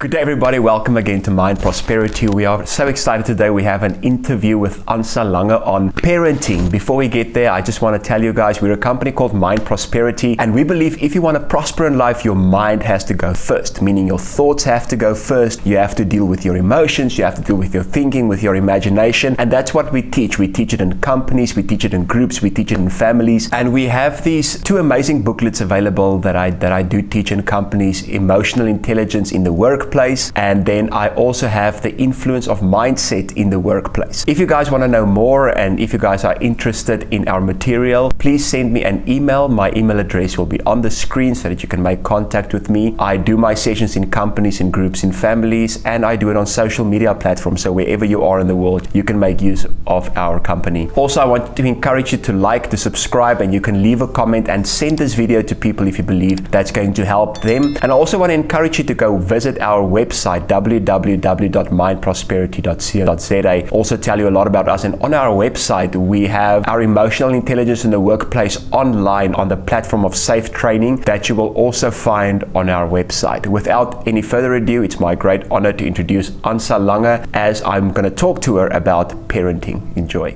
Good day everybody, welcome again to Mind Prosperity. We are so excited today. We have an interview with Counsellor on parenting. Before we get there, I just want to tell you guys, we're a company called Mind Prosperity, and we believe if you want to prosper in life, your mind has to go first, meaning your thoughts have to go first. You have to deal with your emotions, you have to deal with your thinking, with your imagination, and that's what we teach. We teach it in companies, we teach it in groups, we teach it in families, and we have these two amazing booklets available that I do teach in companies: Emotional Intelligence in the Workplace, and then I also have the Influence of Mindset in the Workplace. If you guys want to know more and if you guys are interested in our material, please send me an email. My email address will be on the screen so that you can make contact with me. I do my sessions in companies, in groups, in families, and I do it on social media platforms, so wherever you are in the world, you can make use of our company. Also, I want to encourage you to like, to subscribe, and you can leave a comment and send this video to people if you believe that's going to help them. And I also want to encourage you to go visit our website, www.mindprosperity.co.za. Also tell you a lot about us, and on our website we have our Emotional Intelligence in the Workplace online on the platform of Safe Training that you will also find on our website. Without any further ado, it's my great honor to introduce Counsellor as I'm going to talk to her about parenting. Enjoy.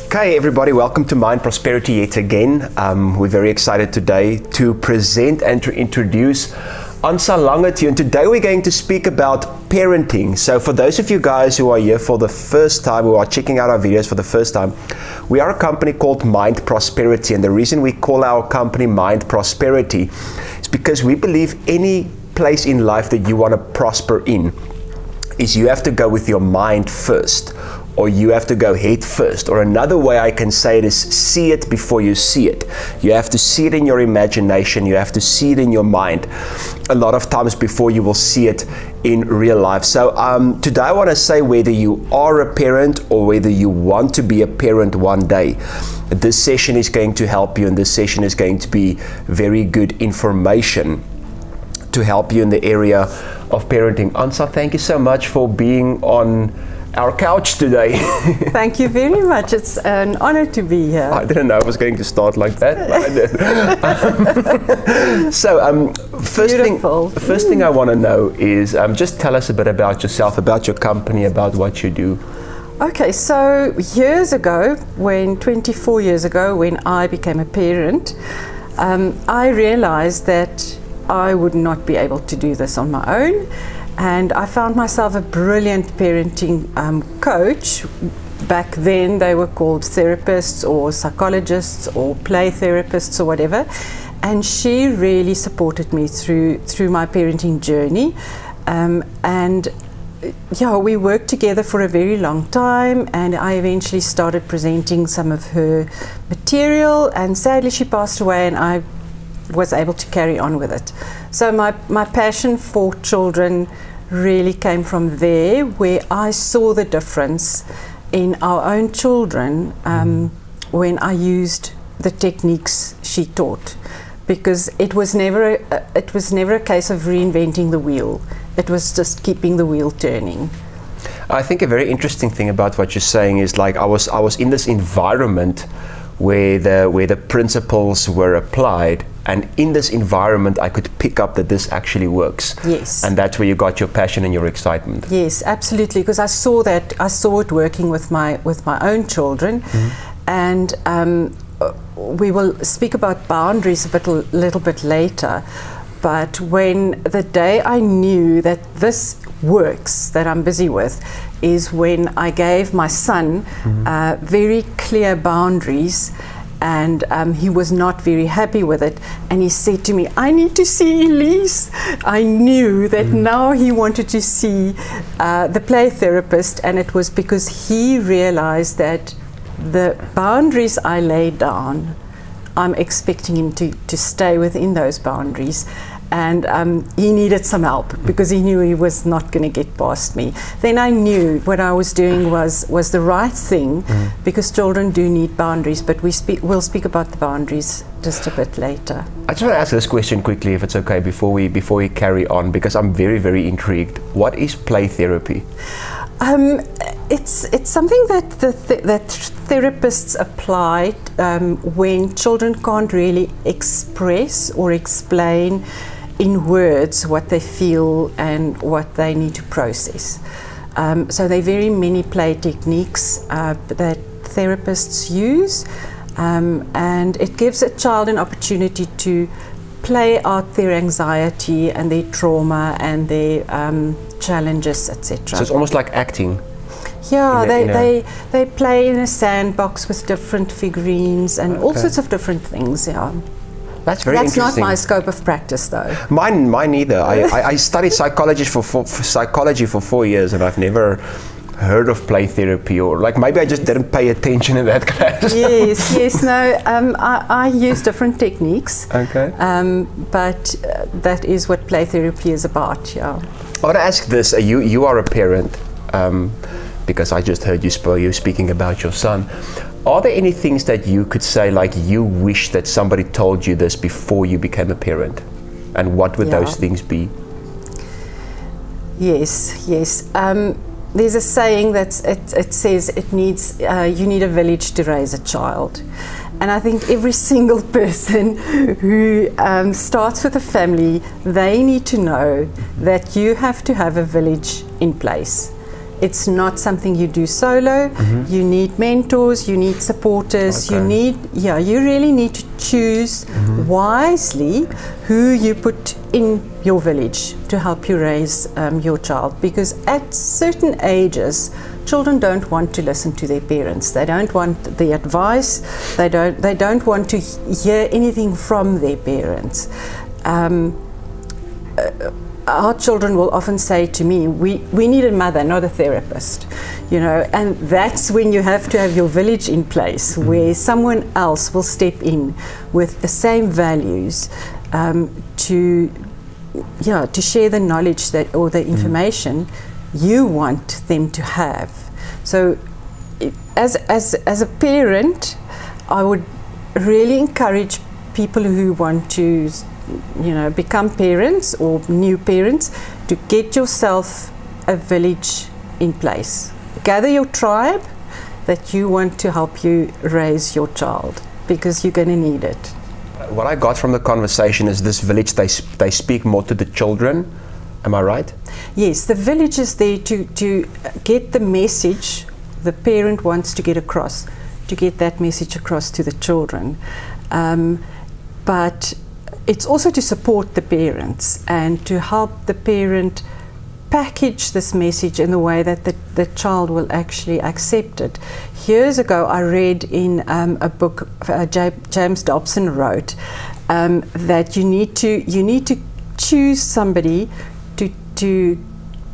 Okay everybody, welcome to Mind Prosperity yet again. We're very excited today to present and to introduce Counsellor to you, and today we're going to speak about parenting. So for those of you guys who are here for the first time, who are checking out our videos for the first time, we are a company called Mind Prosperity, and the reason we call our company Mind Prosperity is because we believe any place in life that you want to prosper in is you have to go with your mind first, or you have to go head first, or another way I can say it is see it before you see it. You have to see it in your imagination, you have to see it in your mind a lot of times before you will see it in real life. So today I want to say, whether you are a parent or whether you want to be a parent one day, this session is going to help you, and this session is going to be very good information to help you in the area of parenting. Ansa, thank you so much for being on our couch today. Thank you very much. It's an honor to be here. I didn't know I was going to start like that, but I did. So, first thing I want to know is just tell us a bit about yourself, about your company, about what you do. Okay, so 24 years ago, when I became a parent, I realized that I would not be able to do this on my own. And I found myself a brilliant parenting coach. Back then they were called therapists or psychologists or play therapists or whatever. And she really supported me through my parenting journey. We worked together for a very long time, and I eventually started presenting some of her material, and sadly she passed away, and I was able to carry on with it. So my passion for children really came from there, where I saw the difference in our own children when I used the techniques she taught, because it was never a case of reinventing the wheel. It was just keeping the wheel turning. I think a very interesting thing about what you're saying is, like, I was in this environment where the principles were applied, and in this environment I could pick up that this actually works. Yes. And that's where you got your passion and your excitement. Yes, absolutely, because I saw it working with my own children. And we will speak about boundaries a little bit later, but when the day I knew that this works, that I'm busy with, is when I gave my son very clear boundaries, and he was not very happy with it, and he said to me, I need to see Elise. I knew that now he wanted to see the play therapist, and it was because he realized that the boundaries I laid down, I'm expecting him to stay within those boundaries. And he needed some help because he knew he was not going to get past me. Then I knew what I was doing was the right thing, because children do need boundaries, but we'll speak about the boundaries just a bit later. I just want to ask this question quickly, if it's okay, before we carry on, because I'm very, very intrigued. What is play therapy? It's something that that therapists apply when children can't really express or explain in words what they feel and what they need to process. So there are very many play techniques that therapists use, and it gives a child an opportunity to play out their anxiety and their trauma and their challenges, etc. So it's almost like acting. Yeah, they play in a sandbox with different figurines and all sorts of different things. Yeah. That's very That's interesting. not my scope of practice, though. Mine neither. I studied psychology for 4 years, and I've never heard of play therapy, or like maybe I just didn't pay attention in that class. Yes, no. I use different techniques. Okay. But that is what play therapy is about. Yeah. I want to ask this: you are a parent, because I just heard you speaking about your son. Are there any things that you could say, like you wish that somebody told you this before you became a parent? And what would those things be? Yes. There's a saying that it says you need a village to raise a child. And I think every single person who starts with a family, they need to know that you have to have a village in place. It's not something you do solo. Mm-hmm. You need mentors, you need supporters, Okay. you really need to choose wisely who you put in your village to help you raise your child. Because at certain ages, children don't want to listen to their parents. They don't want the advice. They don't want to hear anything from their parents. Our children will often say to me, we need a mother, not a therapist, and that's when you have to have your village in place, where someone else will step in with the same values to share the knowledge or the information you want them to have. So as a parent, I would really encourage people who want to become parents or new parents to get yourself a village in place. Gather your tribe that you want to help you raise your child, because you're going to need it. What I got from the conversation is this village, they speak more to the children. Am I right? Yes, the village is there to get the message the parent wants to get across, to get that message across to the children. But it's also to support the parents and to help the parent package this message in a way that the child will actually accept it. Years ago, I read in a book James Dobson wrote that you need to choose somebody to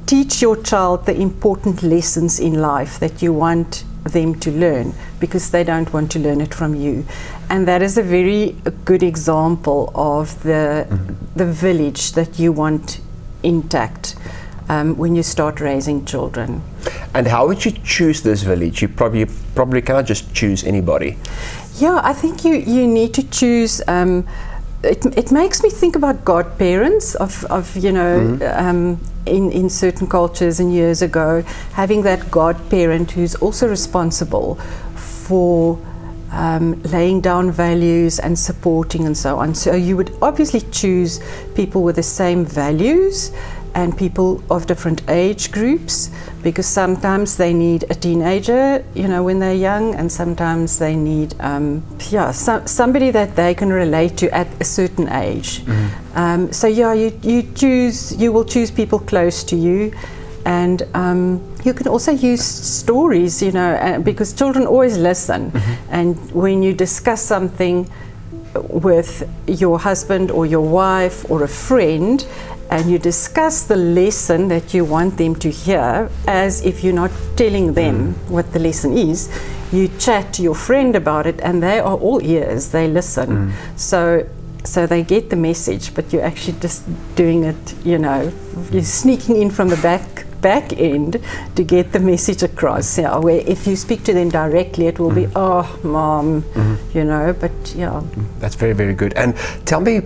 teach your child the important lessons in life that you want them to learn, because they don't want to learn it from you. And that is a very good example of the village that you want intact when you start raising children. And how would you choose this village? You probably cannot just choose anybody. Yeah, I think you need to choose. It makes me think about godparents in certain cultures and years ago, having that godparent who's also responsible for laying down values and supporting and so on. So you would obviously choose people with the same values and people of different age groups, because sometimes they need a teenager, when they're young, and sometimes they need somebody that they can relate to at a certain age. You will choose people close to you, and you can also use stories, because children always listen. And when you discuss something with your husband or your wife or a friend, and you discuss the lesson that you want them to hear, as if you're not telling them what the lesson is, you chat to your friend about it, and they are all ears, they listen. So they get the message, but you're actually just doing it, you're sneaking in from the back end to get the message across. Where if you speak to them directly, it will be, oh, mom, but yeah. That's very, very good. And tell me,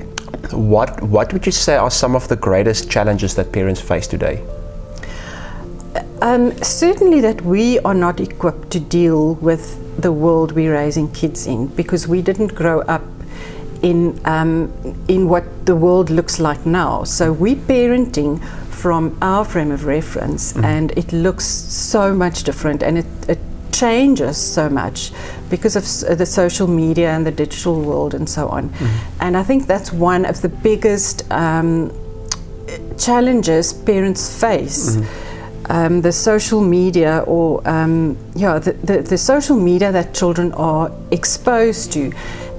what would you say are some of the greatest challenges that parents face today? Certainly that we are not equipped to deal with the world we're raising kids in, because we didn't grow up in what the world looks like now. So we're parenting from our frame of reference, and it looks so much different, and it changes so much because of the social media and the digital world and so on. And I think that's one of the biggest challenges parents face. The social media, or the social media that children are exposed to,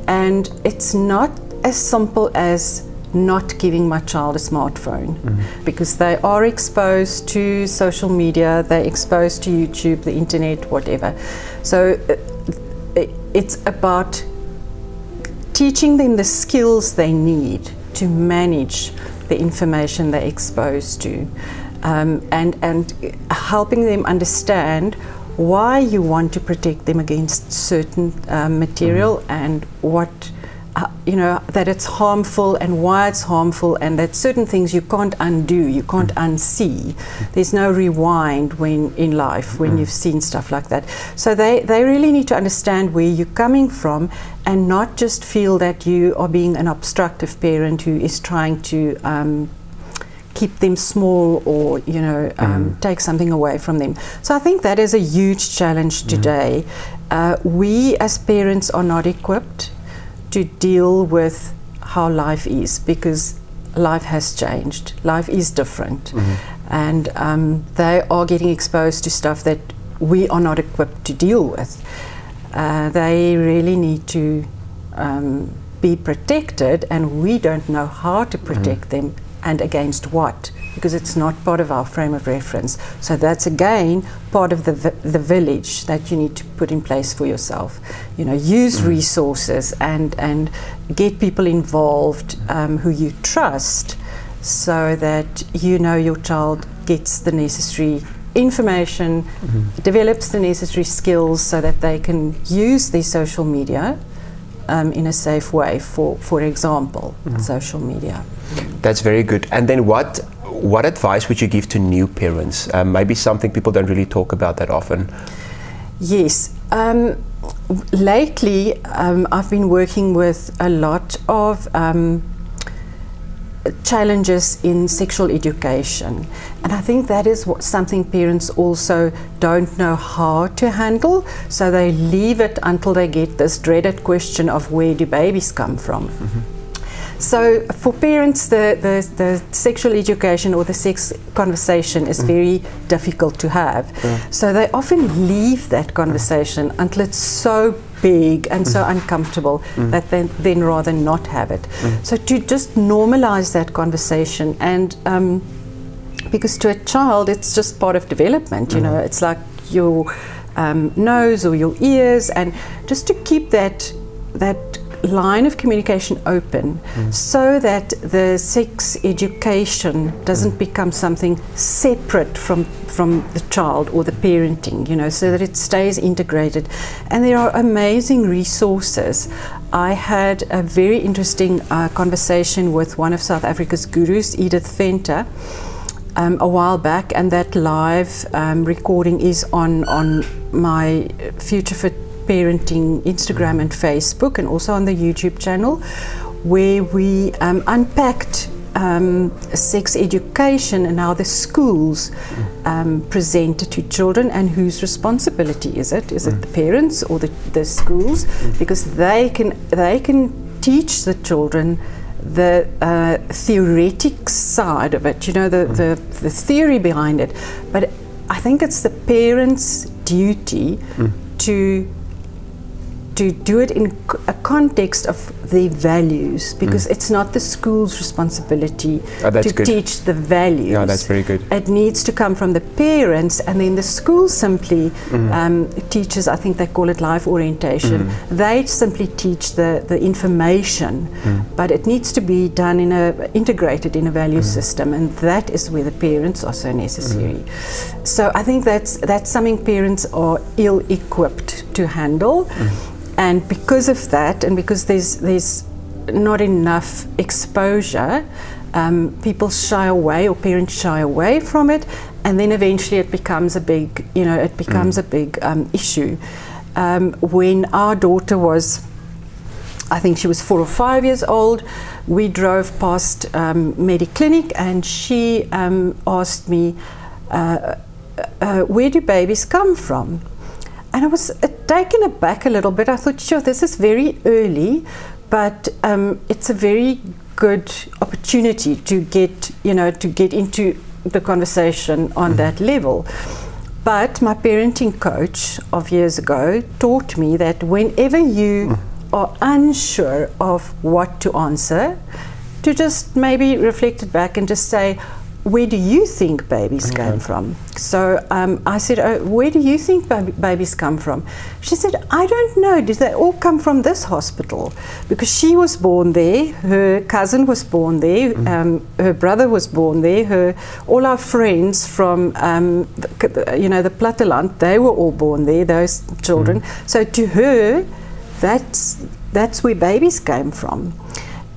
and it's not as simple as not giving my child a smartphone, because they are exposed to social media, they're exposed to YouTube, the internet, whatever. So it's about teaching them the skills they need to manage the information they're exposed to, and helping them understand why you want to protect them against certain material, and what that it's harmful and why it's harmful, and that certain things you can't undo, you can't unsee. There's no rewind in life when you've seen stuff like that. So they really need to understand where you're coming from, and not just feel that you are being an obstructive parent who is trying to keep them small, or take something away from them. So I think that is a huge challenge today. We as parents are not equipped to deal with how life is, because life has changed. Life is different, and they are getting exposed to stuff that we are not equipped to deal with. They really need to be protected, and we don't know how to protect them, and against what, because it's not part of our frame of reference. So that's again part of the village that you need to put in place for yourself. Use resources and get people involved who you trust, so that your child gets the necessary information, develops the necessary skills, so that they can use their social media in a safe way, for example, social media. That's very good. And then what advice would you give to new parents? Maybe something people don't really talk about that often. Yes. Lately, I've been working with a lot of challenges in sexual education, and I think that is something parents also don't know how to handle, so they leave it until they get this dreaded question of where do babies come from. So for parents, the sexual education or the sex conversation is very difficult to have. So they often leave that conversation until it's so big and so uncomfortable that they then rather not have it. So to just normalize that conversation, and because to a child it's just part of development, it's like your nose or your ears, and just to keep that line of communication open, so that the sex education doesn't become something separate from the child or the parenting, so that it stays integrated. And there are amazing resources. I had a very interesting conversation with one of South Africa's gurus, Edith Venter, a while back, and that live recording is on my Future Fit Parenting Instagram and Facebook, and also on the YouTube channel, where we unpacked sex education and how the schools present it to children, and whose responsibility is it? Is it the parents or the schools? Because they can teach the children the theoretic side of it, the theory behind it. But I think it's the parents' duty to do it in a context of their values, because it's not the school's responsibility to teach the values. Yeah, that's very good. It needs to come from the parents, and then the school simply teaches, I think they call it life orientation. They simply teach the information, but it needs to be done integrated in a value system, and that is where the parents are so necessary. So I think that's something parents are ill-equipped to handle. And because of that, and because there's not enough exposure, people shy away, or parents shy away from it, and then eventually it becomes a big, issue. When our daughter was I think she was 4 or 5 years old. We drove past Mediclinic, and she asked me, where do babies come from? And I was taken aback a little bit. I thought, sure, this is very early, but it's a very good opportunity to get into the conversation on that level. But my parenting coach of years ago taught me that whenever you are unsure of what to answer, to just maybe reflect it back and just say, where do you think babies came from? So I said, where do you think babies come from? She said, I don't know. Did they all come from this hospital? Because she was born there, her cousin was born there, her brother was born there, all our friends from the Platteland, they were all born there, those children. So to her, that's where babies came from.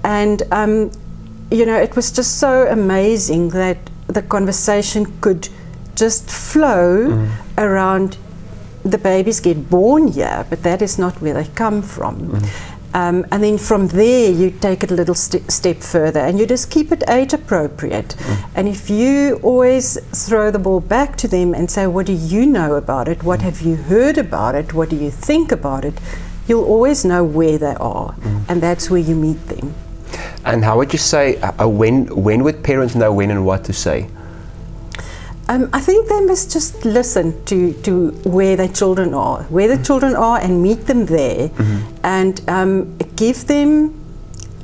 And it was just so amazing that the conversation could just flow around the babies get born here, but that is not where they come from. And then from there you take it a little step further, and you just keep it age appropriate. And if you always throw the ball back to them and say, what do you know about it? What have you heard about it? What do you think about it? You'll always know where they are, and that's where you meet them. And how would you say, when would parents know when and what to say? I think they must just listen to where their children are, and meet them there, and give them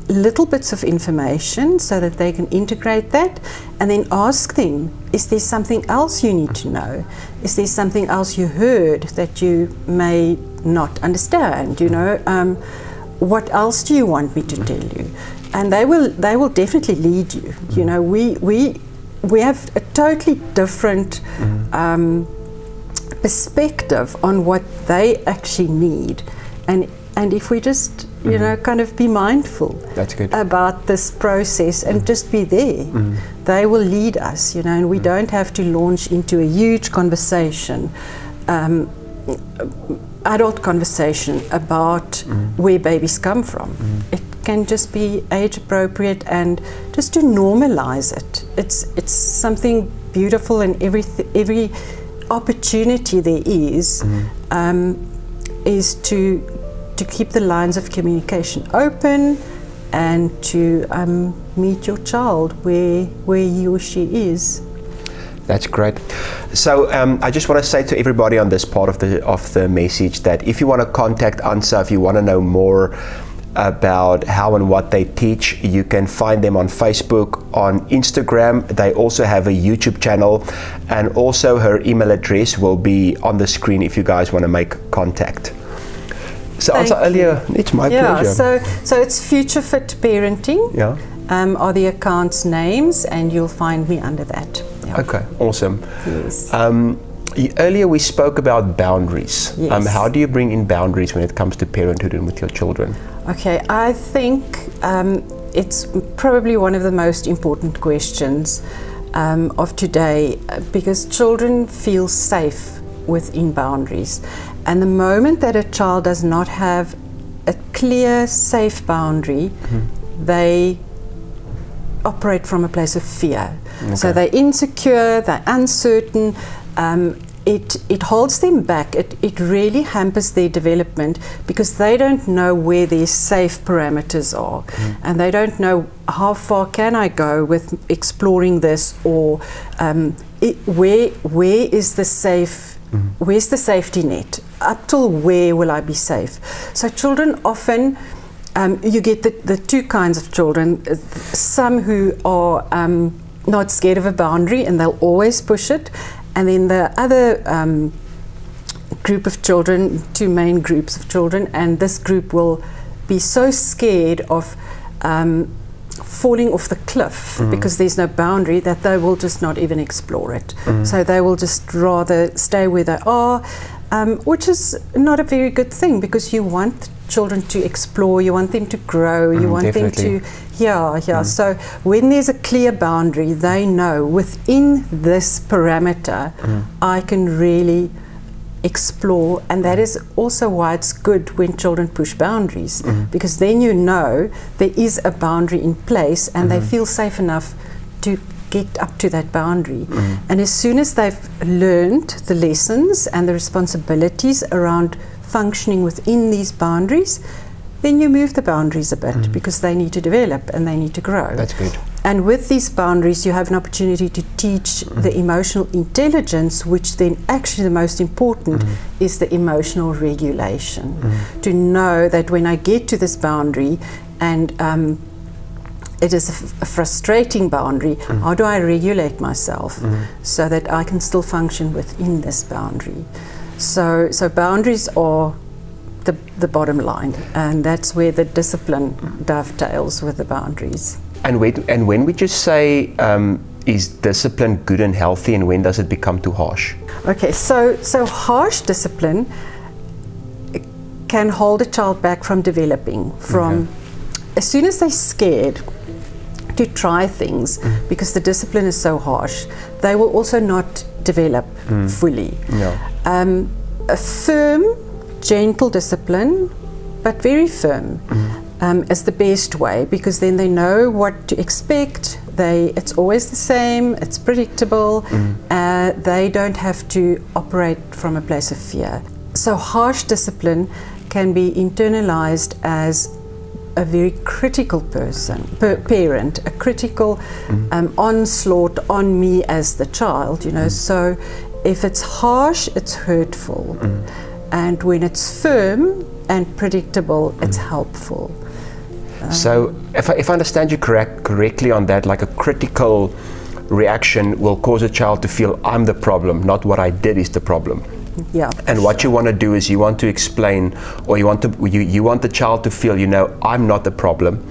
little bits of information so that they can integrate that, and then ask them, is there something else you need to know? Is there something else you heard that you may not understand? What else do you want me to tell you? And they will definitely lead you. We have a totally different perspective on what they actually need, and if we just kind of be mindful about this process and just be there, they will lead us. And we don't have to launch into a huge conversation, adult conversation about where babies come from. It can just be age appropriate, and just to normalize it. It's something beautiful, and every opportunity there is to keep the lines of communication open, and to meet your child where he or she is. That's great. So I just want to say to everybody on this part of the message that if you want to contact ANSA, if you want to know more about how and what they teach, you can find them on Facebook, on Instagram. They also have a YouTube channel, and also her email address will be on the screen if you guys want to make contact. So ANSA, earlier, it's my pleasure. So it's Future Fit Parenting. Are the account's names, and you'll find me under that. Okay, awesome. Yes. Earlier we spoke about boundaries. Yes. How do you bring in boundaries when it comes to parenthood and with your children? Okay, I think it's probably one of the most important questions of today, because children feel safe within boundaries. And the moment that a child does not have a clear, safe boundary, they operate from a place of fear. Okay. So they're insecure, they're uncertain, it holds them back, it really hampers their development, because they don't know where their safe parameters are, and they don't know how far can I go with exploring this, or where is the safe, where's the safety net, up till where will I be safe. So children often, you get the two kinds of children, some who are not scared of a boundary and they'll always push it, and then the other group of children, two main groups of children, and this group will be so scared of falling off the cliff because there's no boundary, that they will just not even explore it. So they will just rather stay where they are, which is not a very good thing, because you want children to explore, you want them to grow, you want definitely. them to, So when there's a clear boundary, they know within this parameter, I can really explore, and that is also why it's good when children push boundaries, because then you know there is a boundary in place and they feel safe enough to get up to that boundary. And as soon as they've learned the lessons and the responsibilities around functioning within these boundaries, then you move the boundaries a bit because they need to develop and they need to grow. That's good. And with these boundaries, you have an opportunity to teach the emotional intelligence, which then actually the most important is the emotional regulation. To know that when I get to this boundary and it is a frustrating boundary, how do I regulate myself so that I can still function within this boundary? So boundaries are the bottom line, and that's where the discipline dovetails with the boundaries. And when would you say is discipline good and healthy, and when does it become too harsh? Okay, so harsh discipline can hold a child back from developing. As soon as they're scared to try things, because the discipline is so harsh, they will also not develop fully. A firm, gentle discipline, but very firm, is the best way, because then they know what to expect. It's always the same, it's predictable, they don't have to operate from a place of fear. So harsh discipline can be internalized as a very critical parent, a critical onslaught on me as the child, you know. So if it's harsh, it's hurtful. And when it's firm and predictable, it's helpful. So if I understand you correctly on that, like a critical reaction will cause a child to feel I'm the problem, not what I did is the problem. Yeah. And what you want to do is you want to explain, or you want the child to feel, you know, I'm not the problem.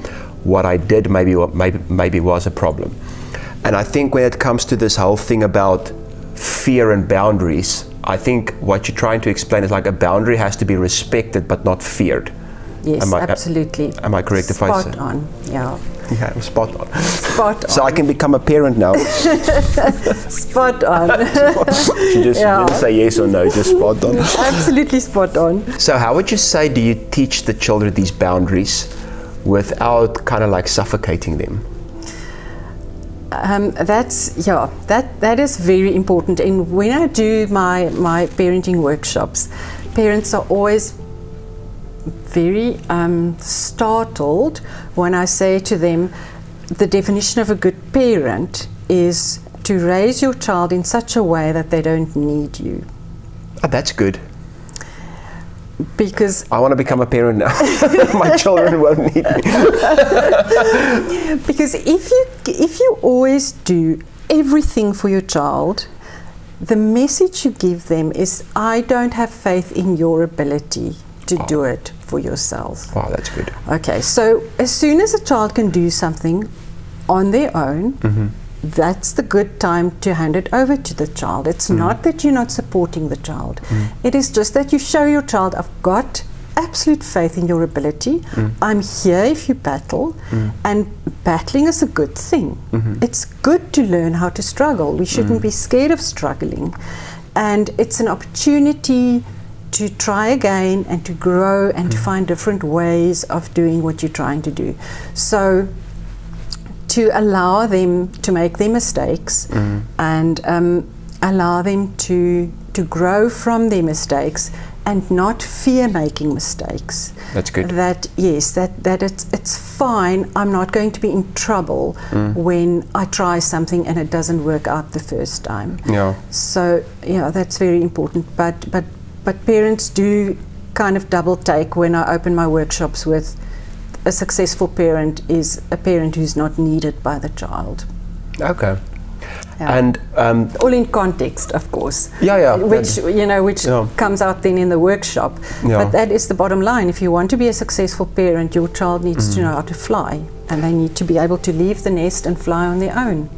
What I did maybe was a problem. And I think when it comes to this whole thing about fear and boundaries, I think what you're trying to explain is like a boundary has to be respected but not feared. Yes, absolutely. Am I correct if I say? Spot on, yeah. Yeah, spot on. Spot on. So I can become a parent now. Spot on. You just didn't say yes or no, just spot on. Absolutely spot on. So how would you say do you teach the children these boundaries without kind of like suffocating them? That is very important. And when I do my parenting workshops, parents are always very startled when I say to them, the definition of a good parent is to raise your child in such a way that they don't need you. Oh, that's good. Because I want to become a parent now. My children won't need me. Because if you always do everything for your child, the message you give them is, I don't have faith in your ability to do it for yourself. Wow, that's good. Okay, so as soon as a child can do something on their own, that's the good time to hand it over to the child. It's not that you're not supporting the child. It is just that you show your child, I've got absolute faith in your ability. I'm here if you battle, and battling is a good thing. It's good to learn how to struggle. We shouldn't be scared of struggling, and it's an opportunity to try again and to grow and to find different ways of doing what you're trying to do. So to allow them to make their mistakes and allow them to grow from their mistakes and not fear making mistakes. That's good. That it's fine. I'm not going to be in trouble when I try something and it doesn't work out the first time. Yeah. So that's very important. But parents do kind of double take when I open my workshops with a successful parent is a parent who's not needed by the child. Okay. Yeah. And all in context, of course. Which comes out then in the workshop. Yeah. But that is the bottom line. If you want to be a successful parent, your child needs to know how to fly, and they need to be able to leave the nest and fly on their own.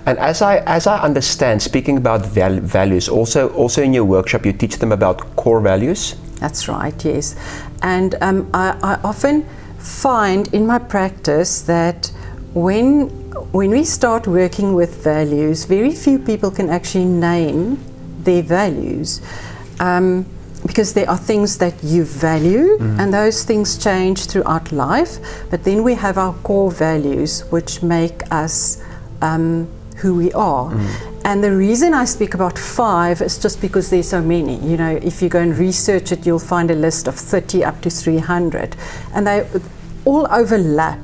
And as I understand, speaking about values, also in your workshop you teach them about core values. That's right. Yes, and I often find in my practice that when we start working with values, very few people can actually name their values. because there are things that you value, and those things change throughout life. But then we have our core values, which make us who we are. And the reason I speak about 5 is just because there's so many. You know, if you go and research it, you'll find a list of 30 up to 300, and they all overlap.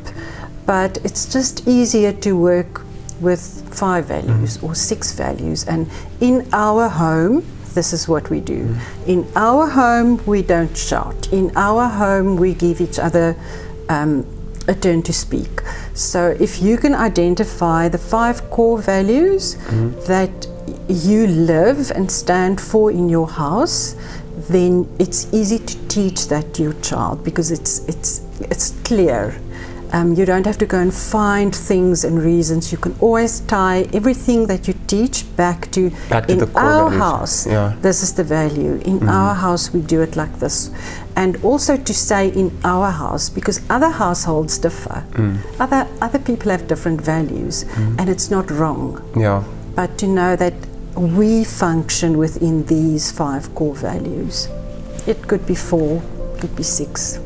But it's just easier to work with 5 values or 6 values. And in our home, this is what we do. In our home, we don't shout. In our home, we give each other a turn to speak. So if you can identify the 5 core values that you live and stand for in your house, then it's easy to teach that to your child, because it's clear. You don't have to go and find things and reasons. You can always tie everything that you teach back to in the core our values. house. Yeah. This is the value. In our house, we do it like this. And also to say in our house, because other households differ. Other people have different values, and it's not wrong. Yeah. But to know that we function within these 5 core values. It could be 4, it could be 6.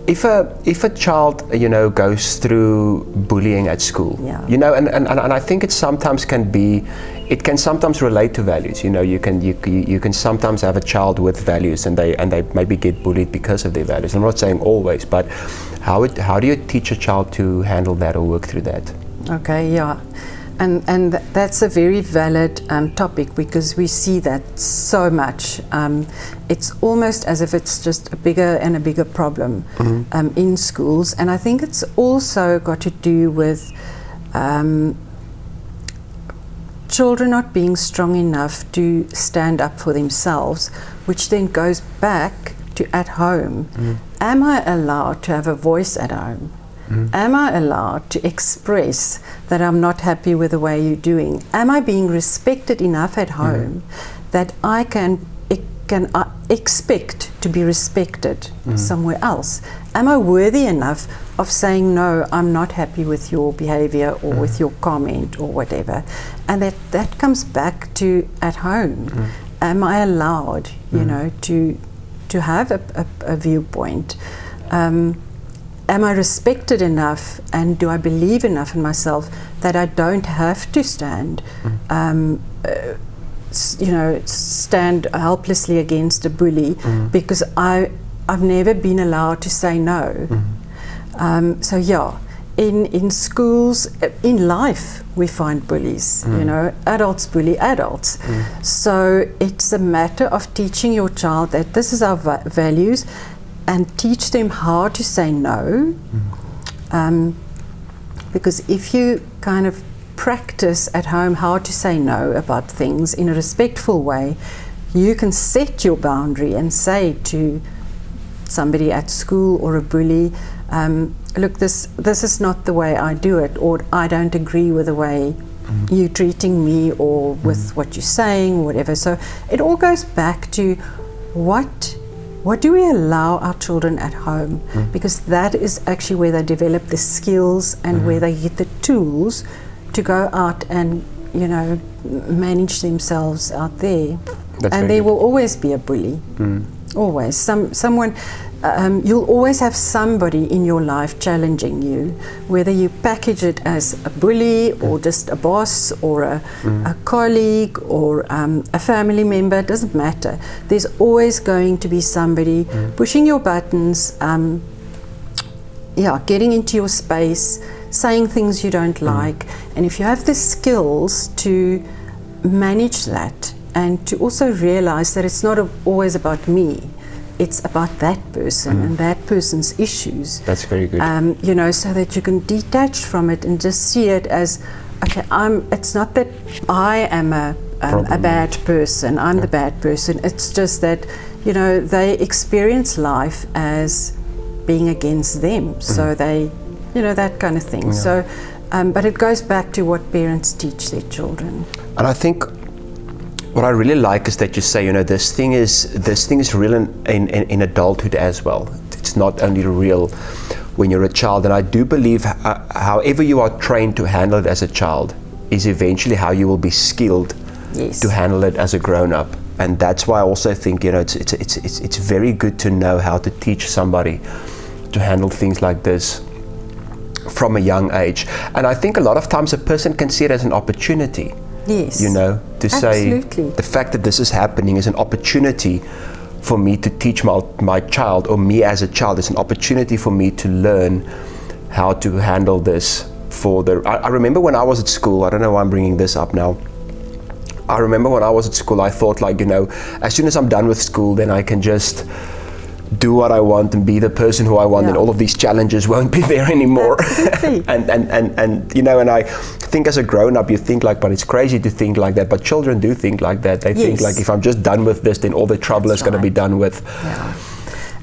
If a child, you know, goes through bullying at school, you know, and I think it sometimes can sometimes relate to values. You know, you can sometimes have a child with values, and they maybe get bullied because of their values. I'm not saying always, but how do you teach a child to handle that or work through that? Okay, yeah. And that's a very valid topic, because we see that so much. It's almost as if it's just a bigger problem in schools. And I think it's also got to do with children not being strong enough to stand up for themselves, which then goes back to at home. Am I allowed to have a voice at home? Am I allowed to express that I'm not happy with the way you're doing? Am I being respected enough at home that I can expect to be respected somewhere else? Am I worthy enough of saying, no, I'm not happy with your behavior or with your comment or whatever? And that comes back to at home. Am I allowed, you know, to have a viewpoint? Am I respected enough, and do I believe enough in myself that I don't have to stand, stand helplessly against a bully because I've never been allowed to say no. So yeah, in schools, in life, we find bullies. You know, adults bully adults. So it's a matter of teaching your child that this is our values, and teach them how to say no, because if you kind of practice at home how to say no about things in a respectful way, you can set your boundary and say to somebody at school or a bully, look, this is not the way I do it, or I don't agree with the way you're treating me, or with what you're saying, or whatever. So it all goes back to what do we allow our children at home? Because that is actually where they develop the skills and where they get the tools to go out and, you know, manage themselves out there. And there will always be a bully. Always. Someone, you'll always have somebody in your life challenging you, whether you package it as a bully or just a boss or a colleague or a family member. It doesn't matter. There's always going to be somebody pushing your buttons, getting into your space, saying things you don't like. And if you have the skills to manage that, and to also realize that it's not always about me, it's about that person and that person's issues. That's very good. You know, so that you can detach from it and just see it as, okay, it's not that I am a bad person, I'm the bad person. It's just that, you know, they experience life as being against them. So they, you know, that kind of thing. So, but it goes back to what parents teach their children. And I think what I really like is that you say, you know, this thing is real in adulthood as well. It's not only real when you're a child. And I do believe however you are trained to handle it as a child is eventually how you will be skilled Yes. to handle it as a grown-up. And that's why I also think, you know, it's very good to know how to teach somebody to handle things like this from a young age. And I think a lot of times a person can see it as an opportunity. Yes. You know, to Absolutely. say the fact that this is happening is an opportunity for me to teach my child, or me as a child, it's an opportunity for me to learn how to handle this for the... I remember when I was at school, I don't know why I'm bringing this up now. I remember when I was at school, I thought, like, you know, as soon as I'm done with school, then I can just do what I want and be the person who I want, and all of these challenges won't be there anymore. and you know, and I think as a grown-up, you think like, but it's crazy to think like that. But children do think like that. They think like, if I'm just done with this, then all the trouble is going to be done with. Yeah.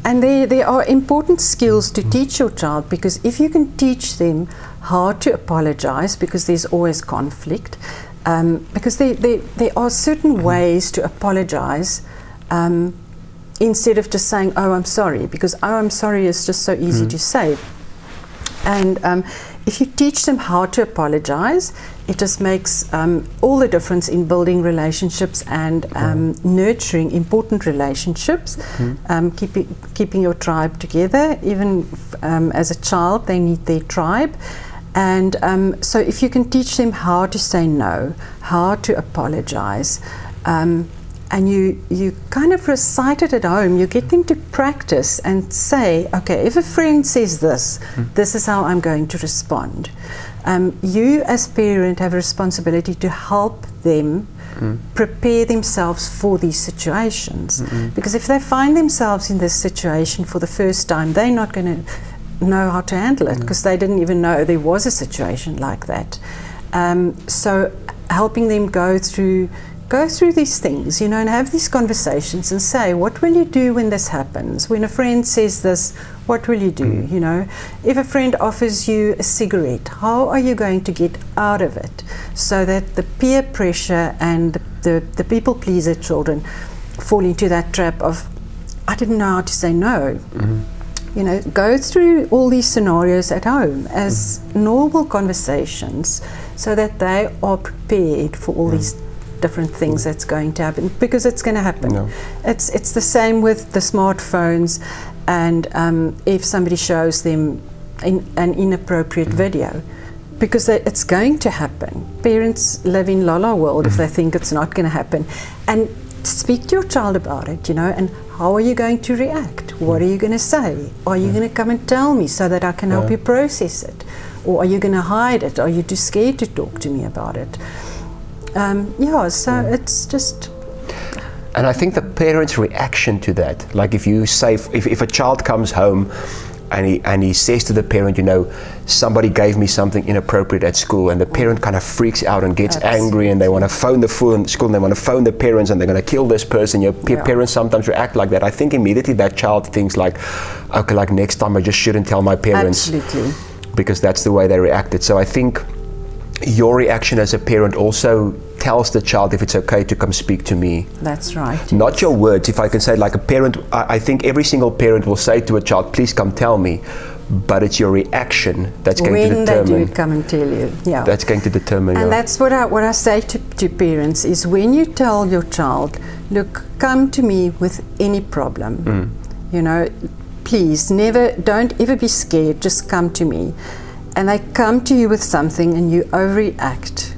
And there are important skills to teach your child, because if you can teach them how to apologize, because there's always conflict, because there are certain ways to apologize, instead of just saying, oh, I'm sorry, because oh, I'm sorry is just so easy to say. And if you teach them how to apologize, it just makes all the difference in building relationships and nurturing important relationships, keeping your tribe together. Even as a child, they need their tribe. And so if you can teach them how to say no, how to apologize, and you kind of recite it at home, you get them to practice and say, okay, if a friend says this, this is how I'm going to respond. You as parent have a responsibility to help them prepare themselves for these situations. Because if they find themselves in this situation for the first time, they're not going to know how to handle it, because they didn't even know there was a situation like that. So helping them go through these things, you know, and have these conversations and say, what will you do when this happens? When a friend says this, what will you do? You know, if a friend offers you a cigarette, how are you going to get out of it? So that the peer pressure and the people pleaser children fall into that trap of, I didn't know how to say no. You know, go through all these scenarios at home as normal conversations, so that they are prepared for all these different things that's going to happen, because it's going to happen. No. It's the same with the smartphones, and if somebody shows them an inappropriate video, because it's going to happen. Parents live in la la world if they think it's not going to happen. And speak to your child about it, you know, and how are you going to react? What are you going to say? Are you going to come and tell me so that I can help you process it? Or are you going to hide it? Are you too scared to talk to me about it? It's just... And I think the parent's reaction to that, like if you say, if a child comes home and he says to the parent, you know, somebody gave me something inappropriate at school, and the parent kind of freaks out and gets angry, and they want to phone the school, and they want to phone the parents, and they're going to kill this person. Your parents sometimes react like that. I think immediately that child thinks like, okay, like next time I just shouldn't tell my parents. Absolutely. Because that's the way they reacted. So I think your reaction as a parent also tells the child if it's okay to come speak to me. That's right. Not your words. If I can say, like a parent, I think every single parent will say to a child, please come tell me. But it's your reaction that's going to determine. When they do come and tell you. Yeah. That's going to determine. And that's what I say to parents is, when you tell your child, look, come to me with any problem. You know, please don't ever be scared, just come to me. And they come to you with something and you overreact,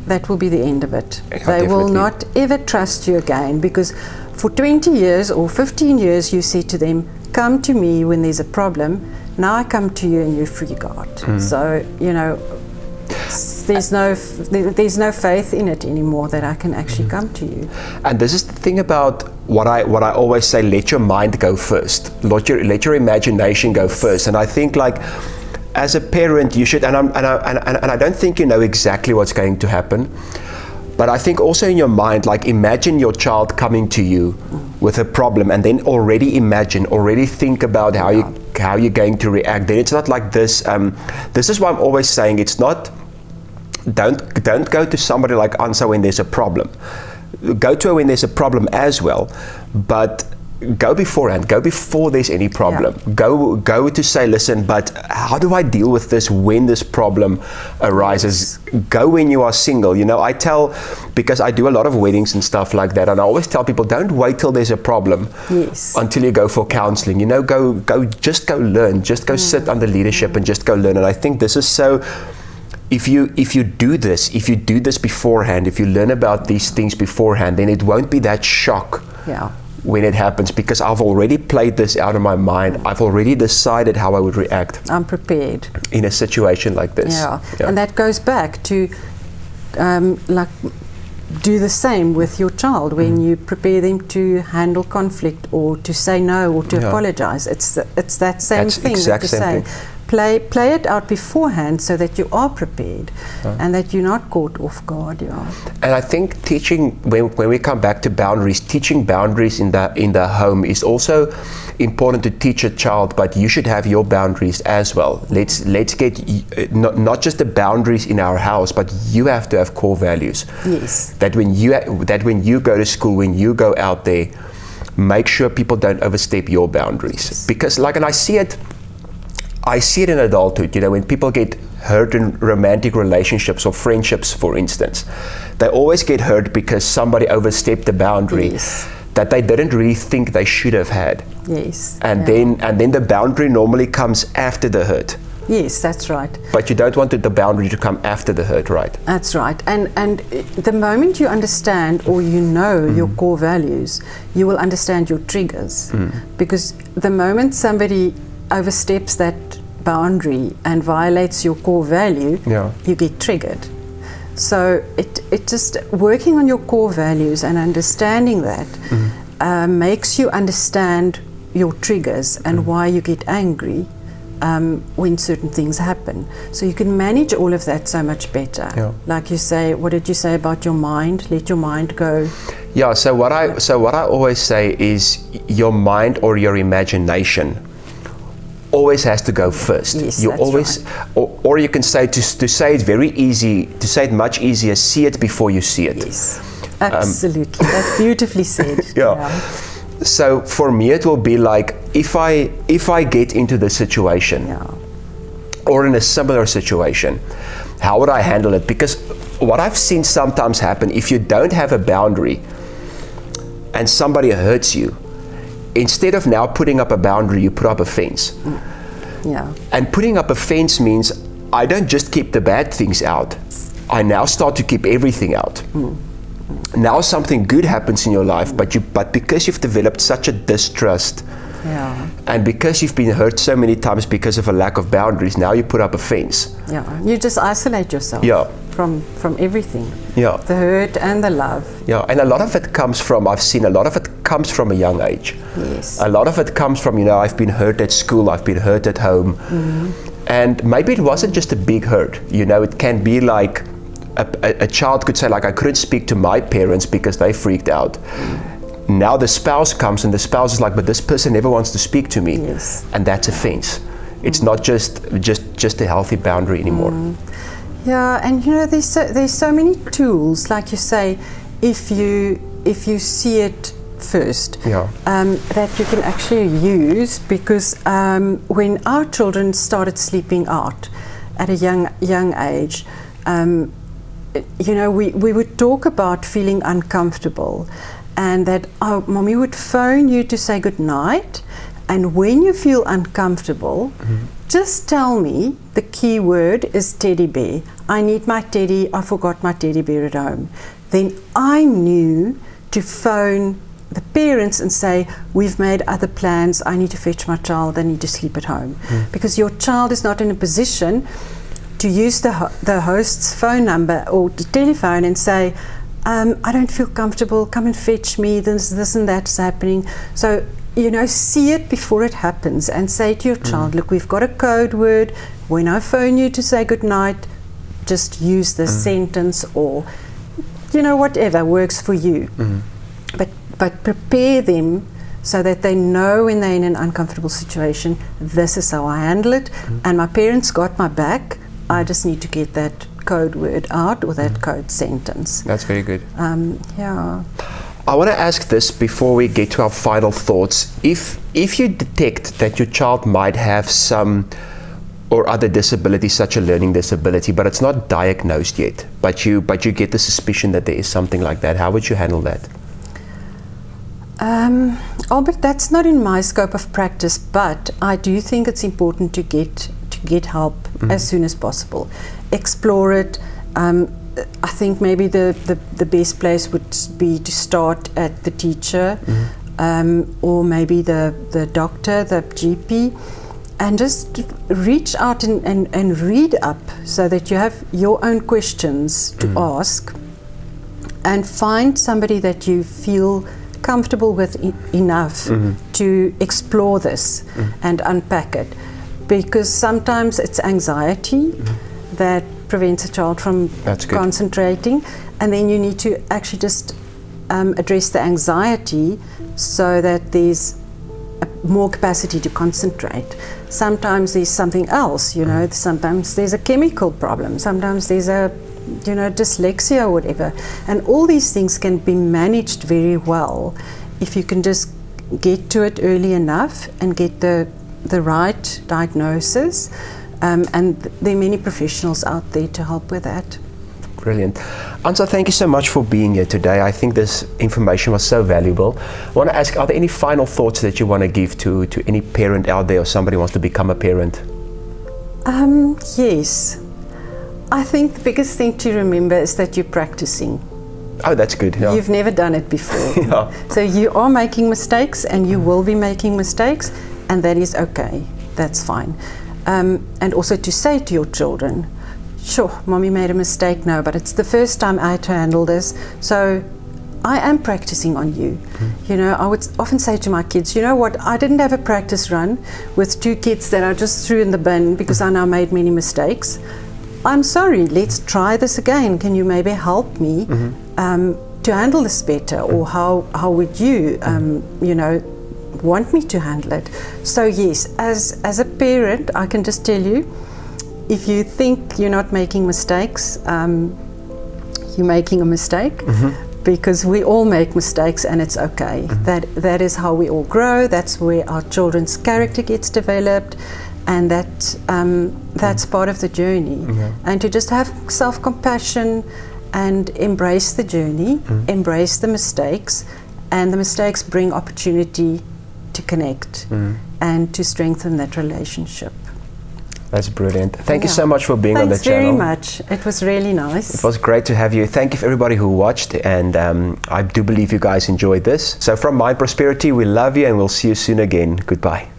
that will be the end of it. They will not ever trust you again, because for 20 years or 15 years you said to them, come to me when there's a problem. Now I come to you and you freak out. So, you know, there's no faith in it anymore that I can actually come to you. And this is the thing about what I always say, let your mind go first. Let your imagination go first. And I think, like, as a parent, you should, and I don't think you know exactly what's going to happen, but I think also in your mind, like, imagine your child coming to you with a problem, and then already think about how you're going to react. Then it's not like this. This is why I'm always saying, it's not, don't go to somebody like Ansa when there's a problem. Go to her when there's a problem as well, but go beforehand, go before there's any problem. Go to say, listen, but how do I deal with this when this problem arises? Go when you are single. You know, I tell, because I do a lot of weddings and stuff like that, and I always tell people, don't wait till there's a problem until you go for counseling. You know, just go learn, just go sit under leadership and just go learn. And I think this is so, if you do this beforehand, if you learn about these things beforehand, then it won't be that shock when it happens, because I've already played this out in my mind. I've already decided how I would react. I'm prepared in a situation like this. And that goes back to like do the same with your child when you prepare them to handle conflict or to say no or to apologize. It's that same thing that you say. Play it out beforehand so that you are prepared and that you're not caught off guard. And I think teaching, when we come back to boundaries, teaching boundaries in the home is also important to teach a child, but you should have your boundaries as well. Let's get not just the boundaries in our house, but you have to have core values. Yes. That when you go to school, when you go out there, make sure people don't overstep your boundaries. Yes. Because and I see it in adulthood, you know, when people get hurt in romantic relationships or friendships, for instance, they always get hurt because somebody overstepped the boundary that they didn't really think they should have had. Yes. And then the boundary normally comes after the hurt. Yes, that's right. But you don't want the boundary to come after the hurt, right? That's right. And the moment you understand or you know your core values, you will understand your triggers. Because the moment somebody oversteps that boundary and violates your core value, you get triggered. So it just working on your core values and understanding that makes you understand your triggers and why you get angry when certain things happen. So you can manage all of that so much better. Like you say, what did you say about your mind? Let your mind go. Yeah, so what I always say is your mind or your imagination always has to go first. Yes, you that's always, right. or you can say to say it very easy, to say it much easier, see it before you see it. Yes, absolutely. That's beautifully said. So for me, it will be like if I get into the situation or in a similar situation, how would I handle it? Because what I've seen sometimes happen, if you don't have a boundary and somebody hurts you, instead of now putting up a boundary, you put up a fence. And putting up a fence means I don't just keep the bad things out. I now start to keep everything out. Now something good happens in your life, but because you've developed such a distrust, and because you've been hurt so many times because of a lack of boundaries, now you put up a fence. You just isolate yourself from everything. The hurt and the love. And a lot of it comes from, I've seen a lot of it comes from a young age. A lot of it comes from, I've been hurt at school, I've been hurt at home. And maybe it wasn't just a big hurt. It can be like a child could say, like, I couldn't speak to my parents because they freaked out. Now the spouse comes and the spouse is like, but this person never wants to speak to me. And that's offense. It's not just a healthy boundary anymore. And there's so many tools, like you say, if you see it first, that you can actually use, because when our children started sleeping out at a young age, we would talk about feeling uncomfortable, and that mommy would phone you to say good night, and when you feel uncomfortable, just tell me, the key word is teddy bear. I need my teddy, I forgot my teddy bear at home. Then I knew to phone the parents and say, we've made other plans, I need to fetch my child, I need to sleep at home. Because your child is not in a position to use the host's phone number or the telephone and say, I don't feel comfortable, come and fetch me, this and that's happening. So, see it before it happens and say to your child, look, we've got a code word. When I phone you to say good night, just use this sentence, or, whatever works for you. But prepare them so that they know when they're in an uncomfortable situation, this is how I handle it, and my parents got my back. I just need to get that code word out or that code sentence. That's very good. I want to ask this before we get to our final thoughts. If you detect that your child might have some or other disability, such a learning disability, but it's not diagnosed yet, but you get the suspicion that there is something like that, how would you handle that? Albert, that's not in my scope of practice, but I do think it's important to get help as soon as possible. Explore it. I think maybe the best place would be to start at the teacher, or maybe the doctor, the GP, and just reach out and read up so that you have your own questions to ask, and find somebody that you feel comfortable with enough to explore this and unpack it, because sometimes it's anxiety that prevents a child from concentrating, and then you need to actually just address the anxiety so that there's more capacity to concentrate. Sometimes there's something else, sometimes there's a chemical problem, sometimes there's a dyslexia or whatever, and all these things can be managed very well if you can just get to it early enough and get the right diagnosis, and there are many professionals out there to help with that. Brilliant. Ansa, thank you so much for being here today. I think this information was so valuable. I want to ask, are there any final thoughts that you want to give to any parent out there, or somebody who wants to become a parent? Yes. I think the biggest thing to remember is that you're practicing. Oh, that's good. Yeah. You've never done it before. Yeah. So you are making mistakes, and you will be making mistakes, and that is okay. That's fine. And also to say to your children, sure, mommy made a mistake now, but it's the first time I had to handle this, so I am practicing on you. I would often say to my kids, you know what, I didn't have a practice run with 2 kids that I just threw in the bin because I now made many mistakes. I'm sorry, let's try this again. Can you maybe help me to handle this better? Or how would you, want me to handle it? So yes, as a parent, I can just tell you, if you think you're not making mistakes, you're making a mistake, because we all make mistakes, and it's okay. That is how we all grow. That's where our children's character gets developed, and that's part of the journey. And to just have self-compassion and embrace the journey, embrace the mistakes, and the mistakes bring opportunity to connect and to strengthen that relationship. That's brilliant. Thank you so much for being on the channel. Thanks very much. It was really nice. It was great to have you. Thank you for everybody who watched, and I do believe you guys enjoyed this. So from Mind Prosperity, we love you, and we'll see you soon again. Goodbye.